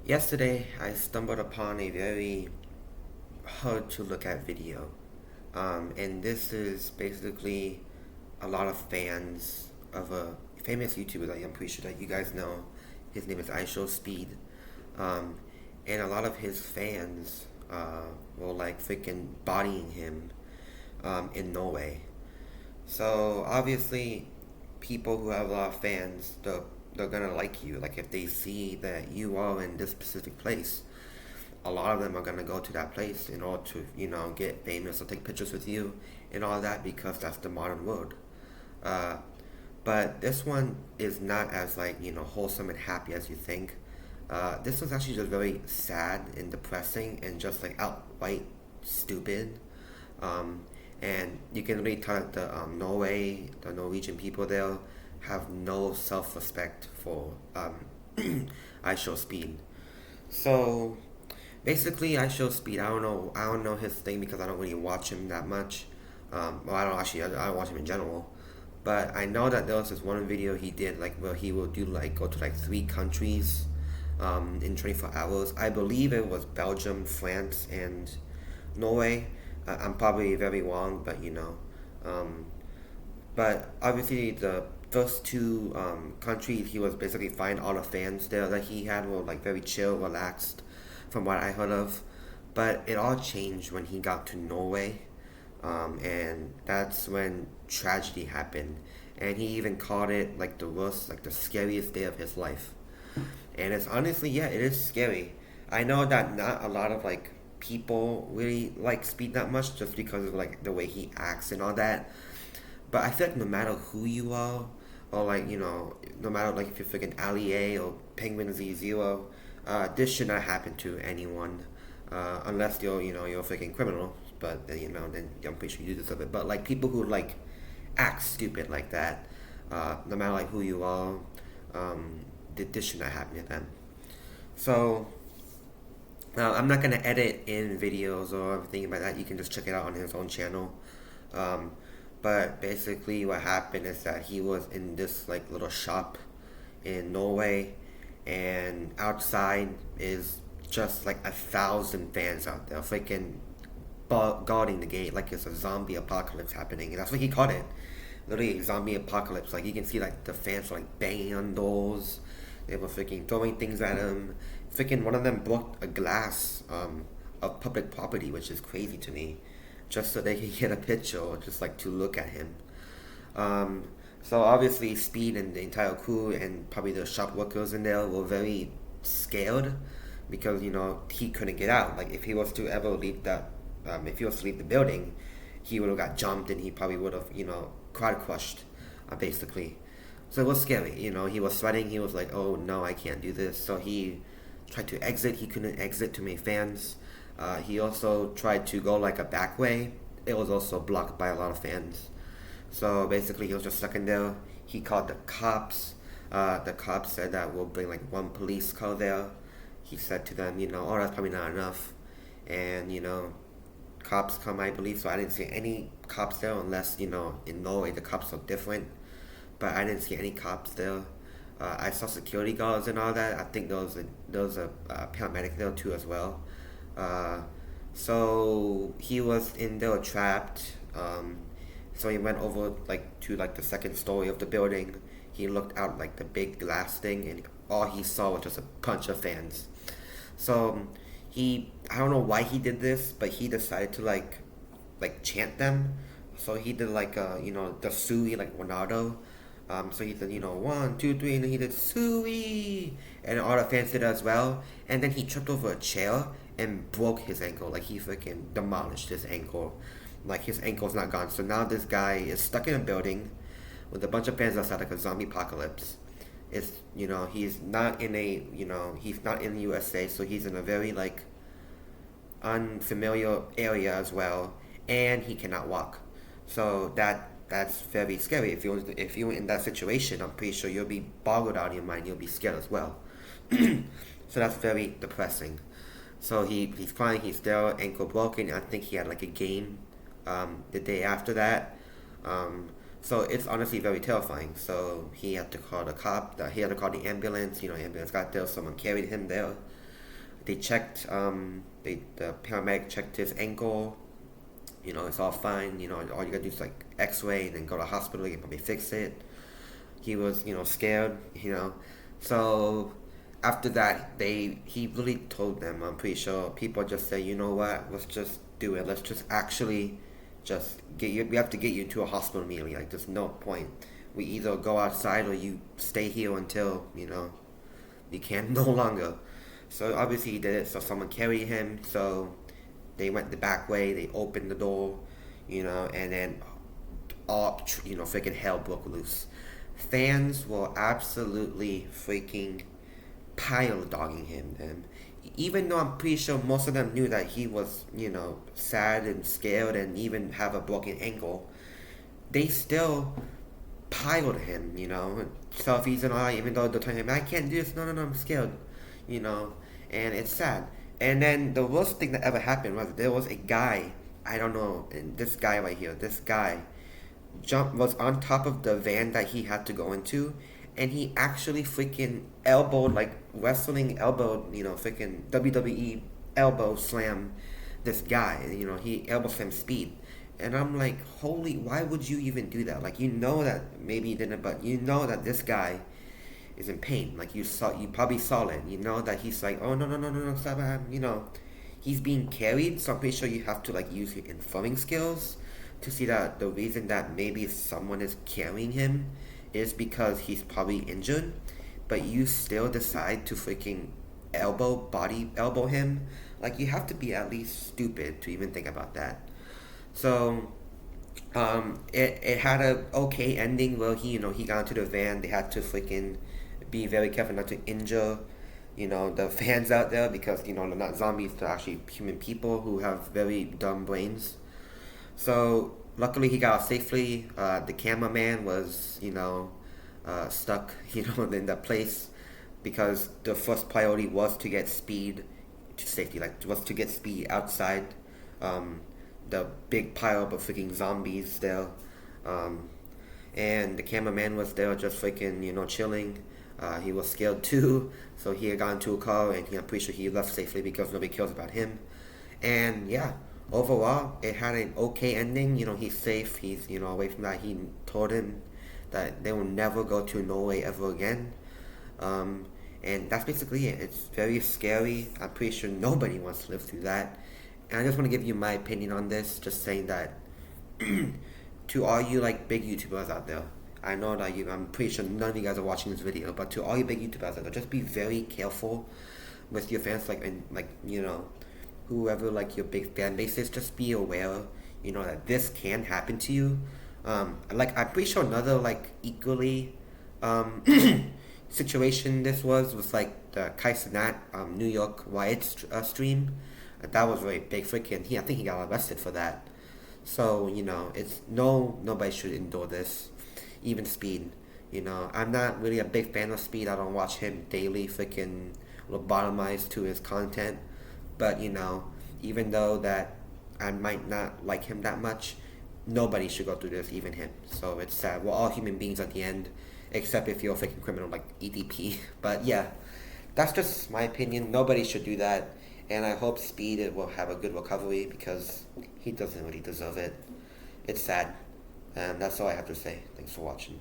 Yesterday, I stumbled upon a very hard to look at video. And this is basically a lot of fans of a famous YouTuber that I'm pretty sure that you guys know. His name is ishowspeed. Um, and a lot of his fans were like freaking bodying him in Norway. So obviously, people who have a lot of fans, they're gonna like you. Like if they see that you are in this specific place, a lot of them are gonna go to that place in order to get famous or take pictures with you and all that because that's the modern world. Uh, but this one is not as like wholesome and happy as you think. This one's actually just very sad and depressing and just like outright stupid. Um, and you can really tell that the Norwegian people there have no self-respect for I Show Speed. So basically, I Show Speed. I don't know his thing because I don't really watch him that much. Well, I don't actually. I don't watch him in general. But I know that there was this one video he did like where he will do like go to like three countries in 24 hours. I believe it was Belgium, France, and Norway. I'm probably very wrong, but Um, but obviously, the first two countries, he was basically fine. All the fans there that he had were like very chill, relaxed, from what I heard of. But it all changed when he got to Norway, and that's when tragedy happened. And he even called it like the worst, like the scariest day of his life. And it's honestly, yeah, it is scary. I know that not a lot of like people really like Speed that much just because of like the way he acts and all that. But I feel like no matter who you are, or like no matter like if you're freaking Ali A or Penguin Z0, this should not happen to anyone, unless you're a freaking criminal. But then then I'm pretty sure you deserve it. But like people who like act stupid like that, no matter like who you are, this should not happen to them. So I'm not gonna edit in videos or everything like that. You can just check it out on his own channel. Um, but basically, what happened is that he was in this like little shop in Norway, and outside is just like 1,000 fans out there, freaking guarding the gate like it's a zombie apocalypse happening. And that's what he called it, literally a zombie apocalypse. Like you can see like the fans were like banging on doors, they were freaking throwing things at him. Freaking one of them broke a glass of public property, which is crazy to me, just so they could get a picture or just like to look at him. Um, so obviously, Speed and the entire crew and probably the shop workers in there were very scared because he couldn't get out. Like if he was to ever leave if he was to leave the building, he would have got jumped and he probably would have crowd crushed, basically. So it was scary. He was sweating. He was like, "Oh no, I can't do this." So he tried to exit. He couldn't exit, too many fans. He also tried to go like a back way. It was also blocked by a lot of fans. So basically, he was just stuck in there. He called the cops. The cops said that we'll bring like one police car there. He said to them, oh, that's probably not enough. And, cops come, I believe. So I didn't see any cops there unless, in Norway the cops look different. But I didn't see any cops there. I saw security guards and all that. I think there was a paramedic there too as well. Uh, so he was in there trapped. So he went over like to like the second story of the building. He looked out like the big glass thing, and all he saw was just a bunch of fans. So I don't know why he did this, but he decided to like chant them. So he did like the Sui like Ronaldo. So he said, 1, 2, 3, and then he did Sui, and all the fans did as well. And then he tripped over a chair and broke his ankle. Like he freaking demolished his ankle. Like his ankle's not gone. So now this guy is stuck in a building with a bunch of fans outside like a zombie apocalypse. It's he's not in the USA, so he's in a very like unfamiliar area as well, and he cannot walk. So that's very scary. If you're in that situation, I'm pretty sure you'll be boggled out of your mind. You'll be scared as well. So that's very depressing. So he's crying. He's there, ankle broken. I think he had like a game the day after that. So it's honestly very terrifying. So he had to call the cop. He had to call the ambulance. Ambulance got there. Someone carried him there. They checked, the paramedic checked his ankle. It's all fine. All you gotta do is like X-ray and then go to the hospital. They can probably fix it. He was, scared. So after that, he really told them. I'm pretty sure people just say, you know what? Let's just do it. Let's just actually just get you. We have to get you into a hospital immediately. Like there's no point. We either go outside or you stay here until you can no longer. So obviously he did it. So someone carried him. So they went the back way. They opened the door, and then all freaking hell broke loose. Fans were absolutely freaking pile dogging him. And even though I'm pretty sure most of them knew that he was, sad and scared and even have a broken ankle, they still piled him. Selfies and all, even though they're telling him, I can't do this, no, no, no, I'm scared, and it's sad. And then the worst thing that ever happened was there was a guy, I don't know, and this guy right here, this guy was on top of the van that he had to go into, and he actually freaking elbowed, like wrestling elbowed, freaking WWE elbow slam this guy. He elbow slammed Speed. And I'm like, holy, why would you even do that? Like, that maybe you didn't, but that this guy is in pain. Like, you probably saw it. That he's like, oh, no, no, no, no, no, stop him. He's being carried, so I'm pretty sure you have to, like, use your informing skills to see that the reason that maybe someone is carrying him is because he's probably injured, but you still decide to freaking body elbow him. Like, you have to be at least stupid to even think about that. So, it had a okay ending where he got into the van. They had to freaking be very careful not to injure, the fans out there because, they're not zombies, they're actually human people who have very dumb brains. So, luckily he got out safely. The cameraman was, stuck, in that place because the first priority was to get Speed to safety, like, was to get Speed outside, the big pile of freaking zombies there. And the cameraman was there just freaking, chilling. He was scared too, so he had gotten into a car and I'm pretty sure he left safely because nobody cares about him. And yeah, overall, it had an okay ending. He's safe. He's, away from that. He told him that they will never go to Norway ever again. And that's basically it. It's very scary. I'm pretty sure nobody wants to live through that. And I just want to give you my opinion on this, just saying that to all you like big YouTubers out there, I know that I'm pretty sure none of you guys are watching this video, but to all you big YouTubers out there, just be very careful with your fans, whoever like your big fan base is, just be aware, that this can happen to you. I'm pretty sure another like equally situation this was like the Kaisenat New York riot stream. That was very big freaking. I think he got arrested for that. So it's nobody should endure this, even Speed. I'm not really a big fan of Speed. I don't watch him daily, freaking lobotomize to his content. But even though that I might not like him that much, nobody should go through this, even him. So it's sad. We're all human beings at the end, except if you're a freaking criminal like EDP. But yeah, that's just my opinion. Nobody should do that. And I hope Speed will have a good recovery because he doesn't really deserve it. It's sad. And that's all I have to say. Thanks for watching.